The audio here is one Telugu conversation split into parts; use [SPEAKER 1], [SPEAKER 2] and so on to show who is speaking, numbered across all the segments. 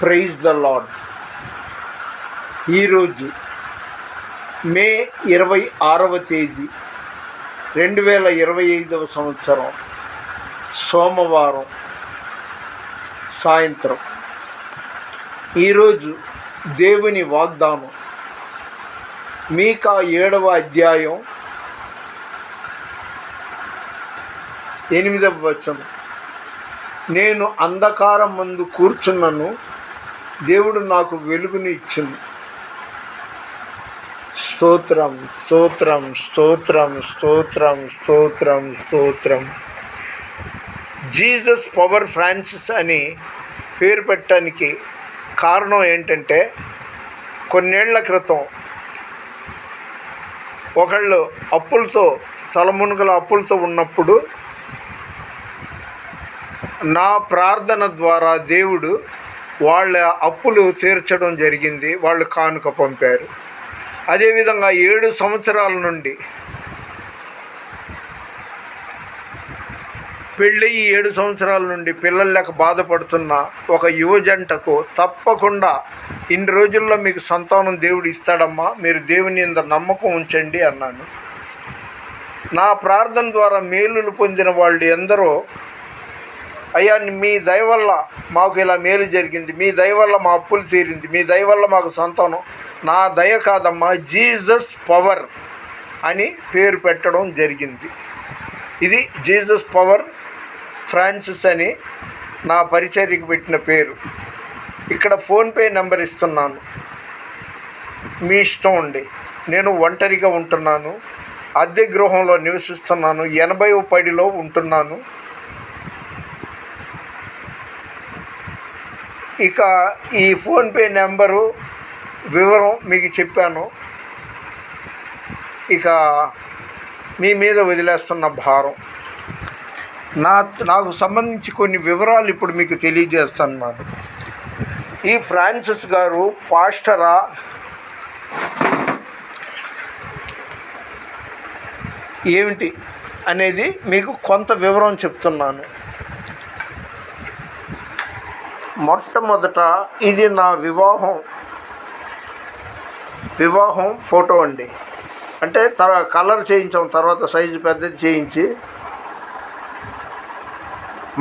[SPEAKER 1] Praise the lord. ఈరోజు మే 26వ తేదీ 2025 సంవత్సరం సోమవారం సాయంత్రం. ఈరోజు దేవుని వాగ్దానం మీకా 7వ అధ్యాయం 8వ వచనం. నేను అంధకారం ముందు కూర్చున్నను, దేవుడు నాకు వెలుగుని ఇచ్చును. స్తోత్రం స్తోత్రం స్తోత్రం స్తోత్రం స్తోత్రం స్తోత్రం. జీసస్ పవర్ ఫ్రాన్సిస్ అని పేరు పెట్టడానికి కారణం ఏంటంటే, కొన్నేళ్ల క్రితం ఒకళ్ళు అప్పులతో తలమునుగల అప్పులతో ఉన్నప్పుడు నా ప్రార్థన ద్వారా దేవుడు వాళ్ళ అప్పులు తీర్చడం జరిగింది. వాళ్ళు కానుక పంపారు. అదేవిధంగా 7 సంవత్సరాల నుండి పెళ్ళయి 7 సంవత్సరాల నుండి పిల్లలు లేక బాధపడుతున్న ఒక యువజంటకు తప్పకుండా ఇన్ని రోజుల్లో మీకు సంతానం దేవుడు ఇస్తాడమ్మా, మీరు దేవుని యందు నమ్మకం ఉంచండి అన్నాను. నా ప్రార్థన ద్వారా మేలులు పొందిన వాళ్ళు ఎందరో, అయ్యా మీ దయ వల్ల మాకు ఇలా మేలు జరిగింది, మీ దయ వల్ల మా అప్పులు తీరింది, మీ దయ వల్ల మాకు సంతానం. నా దయ కాదమ్మా, జీసస్ పవర్ అని పేరు పెట్టడం జరిగింది. ఇది జీసస్ పవర్ ఫ్రాన్సిస్ అని నా పరిచర్యకు పెట్టిన పేరు. ఇక్కడ ఫోన్పే నెంబర్ ఇస్తున్నాను, మీ ఇష్టం ఉండి. నేను ఒంటరిగా ఉంటున్నాను, అద్దె గృహంలో నివసిస్తున్నాను, 80వ పడిలో ఉంటున్నాను. ఇక ఈ ఫోన్పే నెంబరు వివరం మీకు చెప్పాను. ఇక మీ మీద వదిలేస్తున్న భారం నాకు సంబంధించి కొన్ని వివరాలు ఇప్పుడు మీకు తెలియజేస్తున్నాను. ఈ ఫ్రాన్సిస్ గారు పాస్టరా, ఏమిటి అనేది మీకు కొంత వివరం చెప్తున్నాను. మొట్టమొదట ఇది నా వివాహం ఫోటో అండి. అంటే కలర్ చేయించాం, తర్వాత సైజు పెద్దది చేయించి.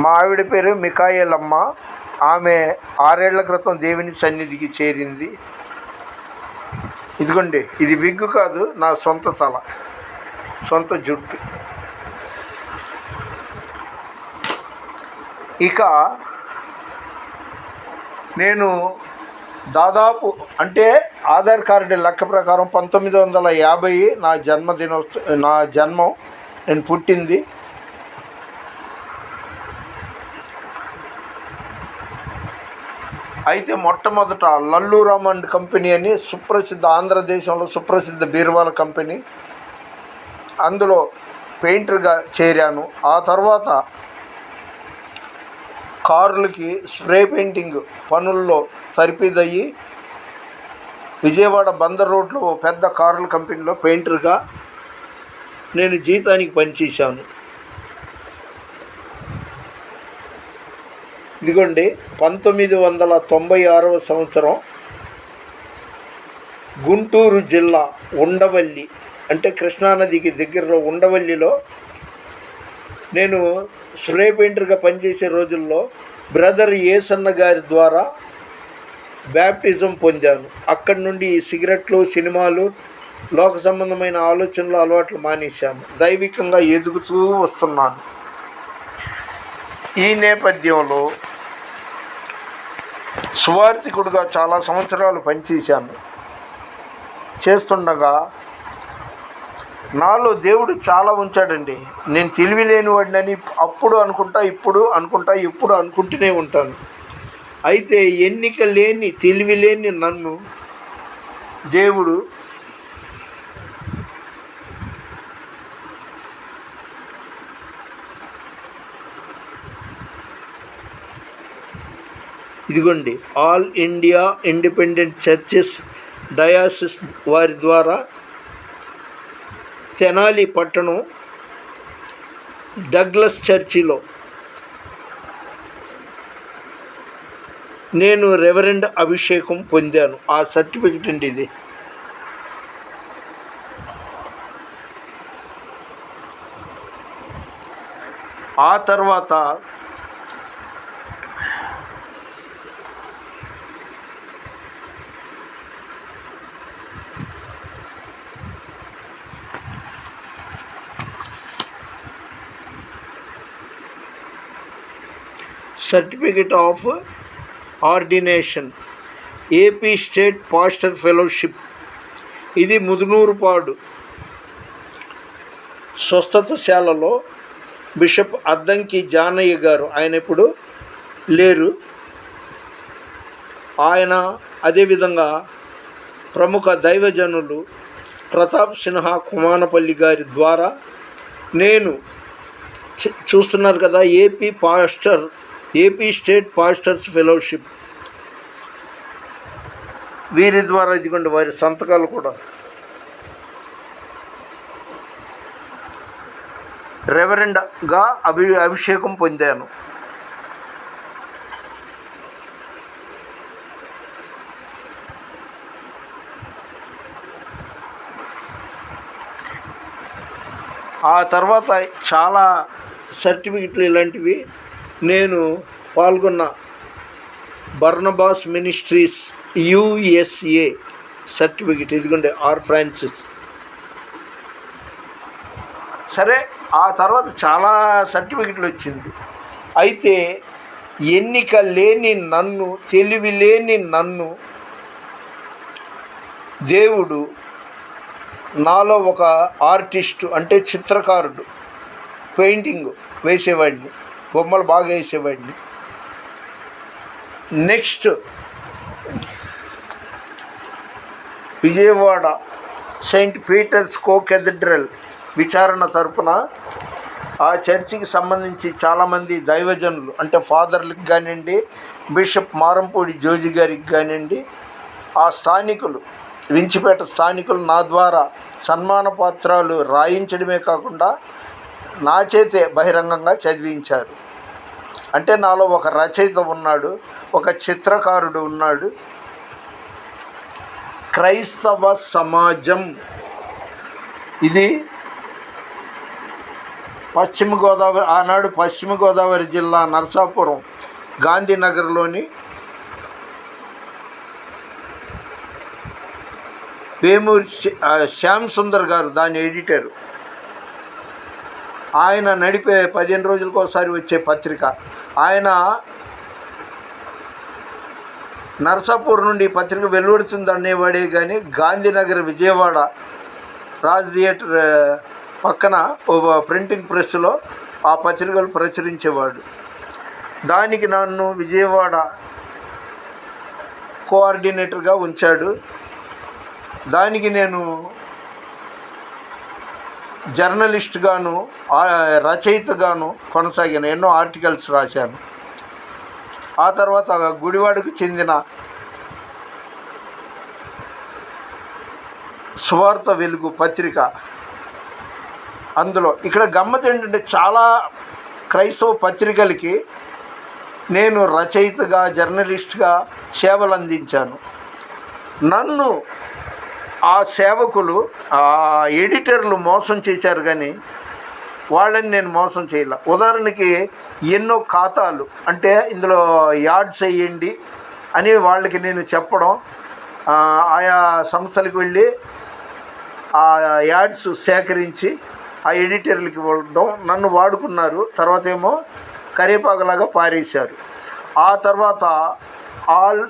[SPEAKER 1] మా ఆవిడ పేరు మికాయేలమ్మ. ఆమె 6 ఏళ్ల క్రితం దేవుని సన్నిధికి చేరింది. ఇదిగోండి, ఇది విగ్గు కాదు, నా సొంత తల, సొంత జుట్టు. ఇక నేను దాదాపు అంటే ఆధార్ కార్డు లెక్క ప్రకారం 1950 నా జన్మం, నేను పుట్టింది. అయితే మొట్టమొదట లల్లు రామండ్ కంపెనీ అని ఆంధ్రదేశంలో సుప్రసిద్ధ బీరువాల కంపెనీ, అందులో పెయింటర్గా చేరాను. ఆ తర్వాత కార్లకి స్ప్రే పెయింటింగ్ పనుల్లో సరిపిదయ్యి విజయవాడ బందర్ రోడ్లో పెద్ద కార్ల కంపెనీలో పెయింటర్గా నేను జీతానికి పనిచేశాను. ఇదిగోండి, 1996వ సంవత్సరం గుంటూరు జిల్లా ఉండవల్లి, అంటే కృష్ణానదికి దగ్గరలో ఉండవల్లిలో నేను స్ప్రే పెయింటర్గా పనిచేసే రోజుల్లో బ్రదర్ ఏసన్న గారి ద్వారా బ్యాప్టిజం పొందాను. అక్కడి నుండి సిగరెట్లు, సినిమాలు, లోక సంబంధమైన ఆలోచనలు, అలవాట్లు మానేశాను. దైవికంగా ఎదుగుతూ వస్తున్నాను. ఈ నేపథ్యంలో సువార్థికుడిగా చాలా సంవత్సరాలు పనిచేశాను. చేస్తుండగా నాలో దేవుడు చాలా ఉంచాడండి. నేను తెలివి లేని వాడినని అప్పుడు అనుకుంటా, ఇప్పుడు అనుకుంటా, ఎప్పుడు అనుకుంటూనే ఉంటాను. అయితే ఎన్నిక లేని, తెలివి లేని నన్ను దేవుడు ఇదిగోండి, all India independent churches diocese వారి ద్వారా తెనాలి పట్టణం డగ్లస్ చర్చిలో నేను రెవరెండ్ అభిషేకం పొందాను. ఆ సర్టిఫికెట్ అండి ఇది. ఆ తర్వాత certificate of ordination, AP state pastor fellowship. ఇది ముదునూరుపాడు స్వస్థతశాలలో బిషప్ అద్దంకి జానయ్య గారు, ఆయన ఇప్పుడు లేరు. ఆయన అదేవిధంగా ప్రముఖ దైవజనులు ప్రతాప్ సిన్హా కుమానపల్లి గారి ద్వారా నేను చూస్తున్నారు కదా, ఏపీ స్టేట్ పాస్టర్స్ ఫెలోషిప్, వీరి ద్వారా ఇదిగోండి వారి సంతకాలు కూడా. రెవరెండ్గా అభిషేకం పొందాను. ఆ తర్వాత చాలా సర్టిఫికెట్లు ఇలాంటివి నేను పాల్గొన్న బర్నబాస్ మినిస్ట్రీస్ USA సర్టిఫికెట్, ఇదిగోండి ఆర్ ఫ్రాన్సిస్. సరే, ఆ తర్వాత చాలా సర్టిఫికెట్లు వచ్చింది. అయితే ఎన్నిక లేని నన్ను, తెలివి లేని నన్ను దేవుడు నాలో ఒక ఆర్టిస్టు, అంటే చిత్రకారుడు, పెయింటింగ్ వేసేవాడిని, బొమ్మలు బాగా వేసేవాడిని. నెక్స్ట్ విజయవాడ సెయింట్ పీటర్స్ కో కేథడ్రల్ విచారణ తరపున ఆ చర్చికి సంబంధించి చాలామంది దైవజనులు, అంటే ఫాదర్లకు కానివ్వండి, బిషప్ మారంపూడి జోజి గారికి కానివ్వండి, ఆ స్థానికులు, వించిపేట స్థానికులు నా ద్వారా సన్మాన పత్రాలు రాయించడమే కాకుండా నా చేతే బహిరంగంగా చదివించారు. అంటే నాలో ఒక రచయిత ఉన్నాడు, ఒక చిత్రకారుడు ఉన్నాడు. క్రైస్తవ సమాజం, ఇది ఆనాడు పశ్చిమ గోదావరి జిల్లా నరసాపురం గాంధీనగర్లోని వేమూరి శ్యామ్ సుందర్ గారు దాని ఎడిటరు. ఆయన నడిపే 15 రోజులకు ఒకసారి వచ్చే పత్రిక. ఆయన నరసాపూర్ నుండి పత్రిక వెలువడుతుంది అనేవాడే కానీ గాంధీనగర్ విజయవాడ రాజ్ థియేటర్ పక్కన ప్రింటింగ్ ప్రెస్లో ఆ పత్రికలు ప్రచురించేవాడు. దానికి నన్ను విజయవాడ కోఆర్డినేటర్గా ఉంచాడు. దానికి నేను జర్నలిస్ట్గాను రచయితగాను కొనసాగాను. ఎన్నో ఆర్టికల్స్ రాశాను. ఆ తర్వాత గుడివాడకు చెందిన సువార్త వెలుగు పత్రిక, అందులో ఇక్కడ గమ్మత్ ఏంటంటే చాలా క్రైస్తవ పత్రికలకి నేను రచయితగా, జర్నలిస్ట్గా సేవలు అందించాను. నన్ను ఆ సేవకులు, ఆ ఎడిటర్లు మోసం చేశారు, కానీ వాళ్ళని నేను మోసం చేయాల. ఉదాహరణకి ఎన్నో ఖాతాలు, అంటే ఇందులో యాడ్స్ వేయండి అని వాళ్ళకి నేను చెప్పడం, ఆయా సంస్థలకు వెళ్ళి ఆ యాడ్స్ సేకరించి ఆ ఎడిటర్లకి ఇవ్వడం, నన్ను వాడుకున్నారు. తర్వాత ఏమో కరివేపాకులాగా పారేశారు. ఆ తర్వాత ఆల్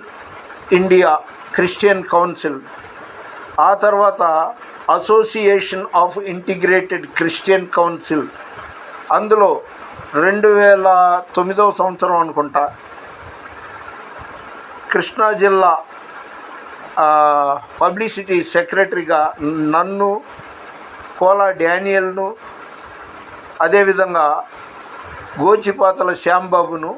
[SPEAKER 1] ఇండియా క్రిస్టియన్ కౌన్సిల్, ఆ తర్వాత association of integrated Christian council, అందులో 2009 సంవత్సరం అనుకుంటా కృష్ణా జిల్లా పబ్లిసిటీ సెక్రటరీగా నన్ను, కోలా డానియల్ను, అదేవిధంగా గోచిపాతల శ్యాంబాబును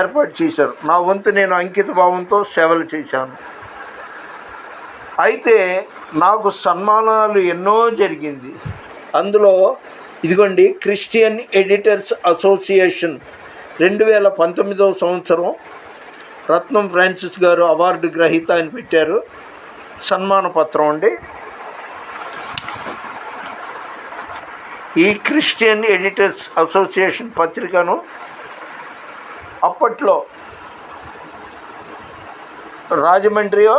[SPEAKER 1] ఏర్పాటు చేశారు. నా వంతు నేను అంకిత భావంతో సేవలు చేశాను. అయితే నాకు సన్మానాలు ఎన్నో జరిగింది. అందులో ఇదిగోండి క్రిస్టియన్ ఎడిటర్స్ అసోసియేషన్ 2019 సంవత్సరం రత్నం ఫ్రాన్సిస్ గారు అవార్డు గ్రహీత అని పెట్టారు. సన్మాన పత్రం అండి. ఈ క్రిస్టియన్ ఎడిటర్స్ అసోసియేషన్ పత్రికను అప్పట్లో రాజమండ్రిలో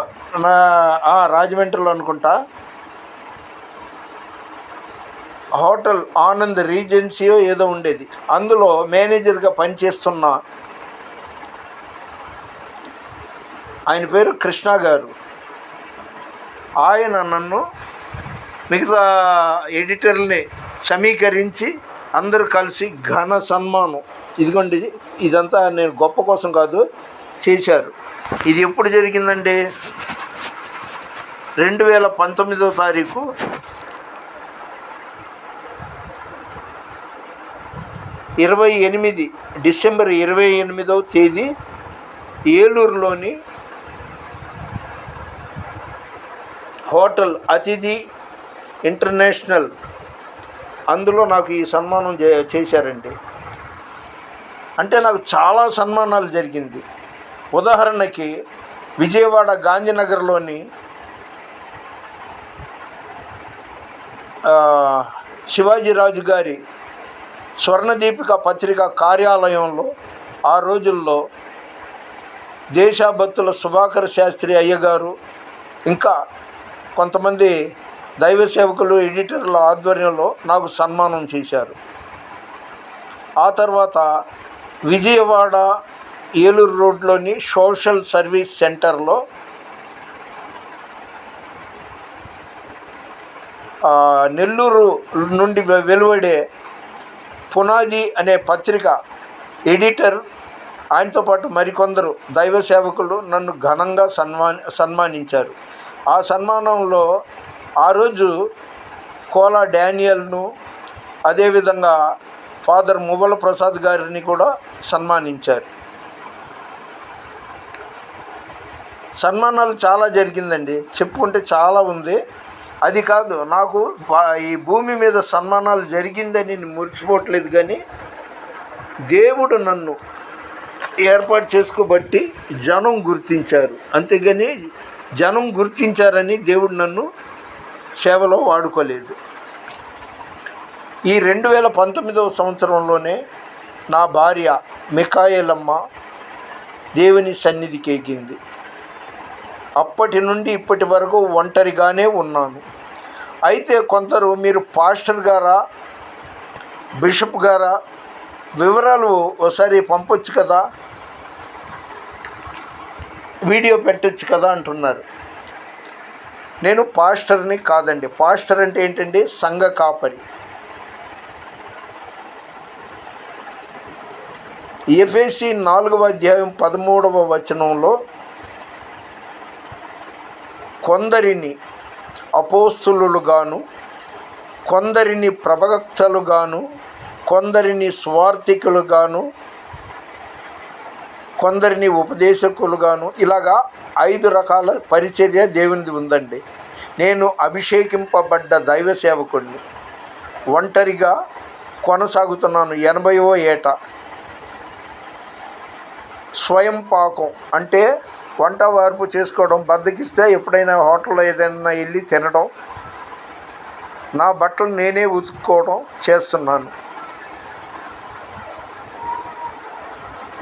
[SPEAKER 1] అనుకుంటా హోటల్ ఆనంద్ రీజెన్సీయో ఏదో ఉండేది, అందులో మేనేజర్గా పనిచేస్తున్న ఆయన పేరు కృష్ణ గారు. ఆయన నన్ను మిగతా ఎడిటర్ని సమీకరించి అందరూ కలిసి ఘన సన్మానం, ఇదిగోండి ఇదంతా నేను గొప్ప కోసం కాదు చేశారు. ఇది ఎప్పుడు జరిగిందండి? 2019వ తారీఖు డిసెంబర్ 28వ తేదీ ఏలూరులోని హోటల్ అతిథి ఇంటర్నేషనల్, అందులో నాకు ఈ సన్మానం చేశారండి. అంటే నాకు చాలా సన్మానాలు జరిగింది. ఉదాహరణకి విజయవాడ గాంధీనగర్లోని శివాజీరాజు గారి స్వర్ణదీపిక పత్రిక కార్యాలయంలో ఆ రోజుల్లో దేశభక్తుల సుభాకర్ శాస్త్రి అయ్యగారు ఇంకా కొంతమంది దైవ సేవకులు ఎడిటర్ల ఆధ్వర్యంలో నాకు సన్మానం చేశారు. ఆ తర్వాత విజయవాడ ఏలూరు రోడ్లోని సోషల్ సర్వీస్ సెంటర్లో నెల్లూరు నుండి వెలువడే పునాది అనే పత్రిక ఎడిటర్, ఆయనతో పాటు మరికొందరు దైవ సేవకులు నన్ను ఘనంగా సన్మానించారు. ఆ సన్మానంలో ఆ రోజు కోలా డానియల్ను, అదేవిధంగా ఫాదర్ మువ్వల ప్రసాద్ గారిని కూడా సన్మానించారు. సన్మానాలు చాలా జరిగిందండి, చెప్పుకుంటే చాలా ఉంది. అది కాదు, నాకు ఈ భూమి మీద సన్మానాలు జరిగిందని మురిసిపోవట్లేదు, కానీ దేవుడు నన్ను ఏర్పాటు చేసుకోబట్టి జనం గుర్తించారు. అంతేగాని జనం గుర్తించారని దేవుడు నన్ను సేవలో వాడుకోలేదు. ఈ 2019వ సంవత్సరంలోనే నా భార్య మిఖాయేలమ్మ దేవుని సన్నిధికి ఎక్కింది. అప్పటి నుండి ఇప్పటి వరకు ఒంటరిగానే ఉన్నాను. అయితే కొందరు మీరు పాస్టర్ గారా, బిషప్ గారా, వివరాలు ఒకసారి పంపొచ్చు కదా, వీడియో పెట్టచ్చు కదా అంటున్నారు. నేను పాస్టర్ని కాదండి. పాస్టర్ అంటే ఏంటండి? సంఘ కాపరి. ఎఫెసీ 4వ అధ్యాయం 13వ వచనంలో కొందరిని అపోస్తులుగాను, కొందరిని ప్రవక్తలుగాను, కొందరిని స్వార్థికులుగాను, కొందరిని ఉపదేశకులుగాను, ఇలాగా 5 రకాల పరిచర్య దేవునిది ఉందండి. నేను అభిషేకింపబడ్డ దైవ సేవకుడిని. ఒంటరిగా కొనసాగుతున్నాను. 80వ ఏట. స్వయం పాకం అంటే వంట వార్పు చేసుకోవడం, బద్దకిస్తే ఎప్పుడైనా హోటల్లో ఏదైనా వెళ్ళి తినడం, నా బట్టలు నేనే ఉతుక్కోవడం చేస్తున్నాను.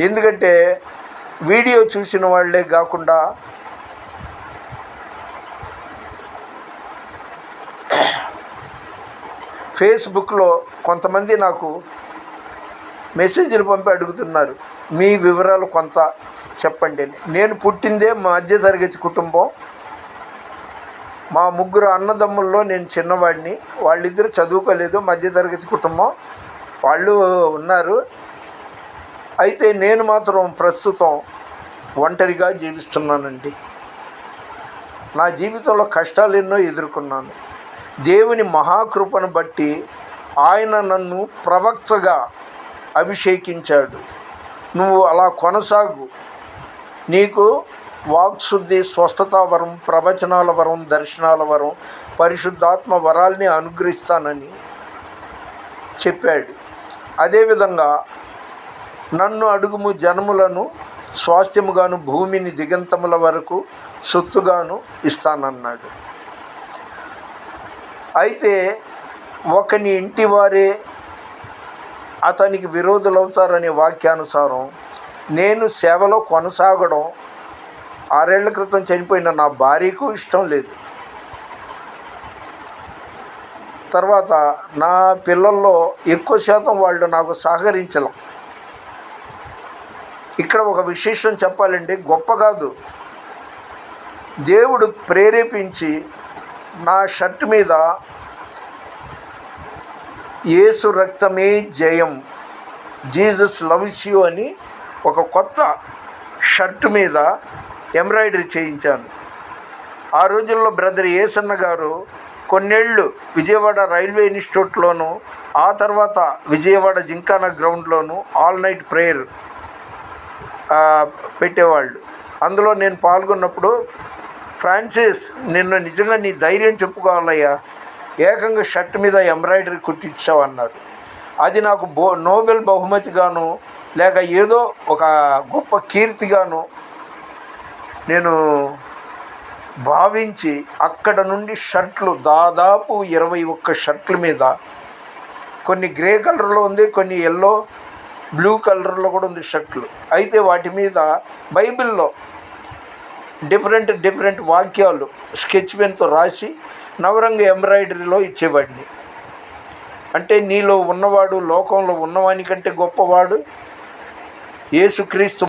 [SPEAKER 1] ఎందుకంటే వీడియో చూసిన వాళ్ళే కాకుండా ఫేస్బుక్లో కొంతమంది నాకు మెసేజ్లు పంపి అడుగుతున్నారు, మీ వివరాలు కొంత చెప్పండి అని. నేను పుట్టిందే మధ్యతరగతి కుటుంబం. మా 3 అన్నదమ్ముల్లో నేను చిన్నవాడిని. వాళ్ళిద్దరు చదువుకోలేదు, మధ్యతరగతి కుటుంబం. వాళ్ళు ఉన్నారు. అయితే నేను మాత్రం ప్రస్తుతం ఒంటరిగా జీవిస్తున్నానండి. నా జీవితంలో కష్టాలు ఎన్నో ఎదుర్కొన్నాను. దేవుని మహాకృపను బట్టి ఆయన నన్ను ప్రవక్తగా అభిషేకించాడు. నువ్వు అలా కొనసాగు, నీకు వాక్శుద్ధి, స్వస్థత వరం, ప్రవచనాల వరం, దర్శనాల వరం, పరిశుద్ధాత్మ వరాల్ని అనుగ్రహిస్తానని చెప్పాడు. అదేవిధంగా నన్ను అడుగుము జనములను స్వాస్థ్యముగాను భూమిని దిగంతముల వరకు సొత్తుగాను ఇస్తానన్నాడు. అయితే ఒకని ఇంటి వారే అతనికి విరోధులవుతారనే వాక్యానుసారం నేను సేవలో కొనసాగడం 6 ఏళ్ల క్రితం చనిపోయిన నా భార్యకు ఇష్టం లేదు. తర్వాత నా పిల్లల్లో ఎక్కువ శాతం వాళ్ళు నాకు సహకరించలేం. ఇక్కడ ఒక విశేషం చెప్పాలంటే, గొప్ప కాదు, దేవుడు ప్రేరేపించి నా షర్ట్ మీద యేసు రక్తమే జయం, జీసస్ లవ్స్ యూ అని ఒక కొత్త షర్ట్ మీద ఎంబ్రాయిడరీ చేయించాను. ఆ రోజుల్లో బ్రదర్ ఏసన్న గారు కొన్నేళ్ళు విజయవాడ రైల్వే ఇన్స్టిట్యూట్లోను, ఆ తర్వాత విజయవాడ జింకానా గ్రౌండ్లోను ఆల్ నైట్ ప్రేయర్ పెట్టేవాళ్ళు. అందులో నేను పాల్గొన్నప్పుడు, ఫ్రాన్సిస్, నిన్ను నిజంగా నీ ధైర్యం చెప్పుకోవాలయ్యా, ఏకంగా షర్ట్ మీద ఎంబ్రాయిడరీ కుట్టించావు అన్నారు. అది నాకు నోబెల్ బహుమతిగాను లేక ఏదో ఒక గొప్ప కీర్తిగాను నేను భావించి అక్కడ నుండి షర్ట్లు దాదాపు 21 షర్ట్ల మీద, కొన్ని గ్రే కలర్లో ఉంది, కొన్ని ఎల్లో బ్లూ కలర్లో కూడా ఉంది షర్ట్లు. అయితే వాటి మీద బైబిల్లో డిఫరెంట్ వాక్యాలు స్కెచ్ పెన్తో రాసి నవరంగ ఎంబ్రాయిడరీలో ఇచ్చేవాడిని. అంటే నీలో ఉన్నవాడు లోకంలో ఉన్నవాని కంటే గొప్పవాడు యేసుక్రీస్తు